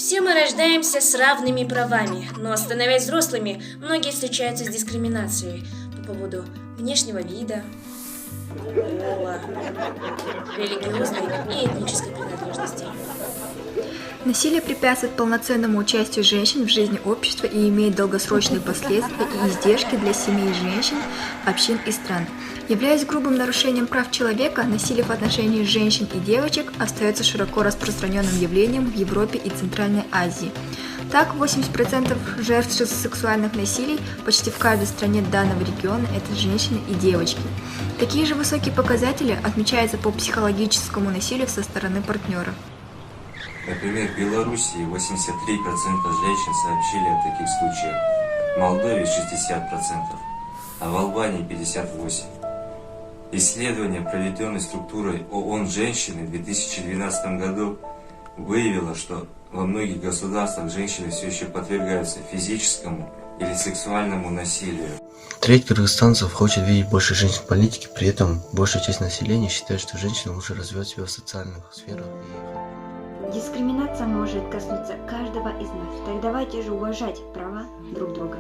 Все мы рождаемся с равными правами, но, становясь взрослыми, многие встречаются с дискриминацией по поводу внешнего вида, пола, религиозной и этнической принадлежности. Насилие препятствует полноценному участию женщин в жизни общества и имеет долгосрочные последствия и издержки для семей женщин, общин и стран. Являясь грубым нарушением прав человека, насилие в отношении женщин и девочек остается широко распространенным явлением в Европе и Центральной Азии. Так, 80% жертв сексуальных насилий почти в каждой стране данного региона – это женщины и девочки. Такие же высокие показатели отмечаются по психологическому насилию со стороны партнера. Например, в Белоруссии 83% женщин сообщили о таких случаях, в Молдове 60%, а в Албании 58%. Исследование, проведенное структурой ООН «Женщины» в 2012 году, выявило, что во многих государствах женщины все еще подвергаются физическому или сексуальному насилию. Треть кыргызстанцев хочет видеть больше женщин в политике, при этом большая часть населения считает, что женщина лучше развивает себя в социальных сферах. Дискриминация может коснуться каждого из нас. Так давайте же уважать права друг друга.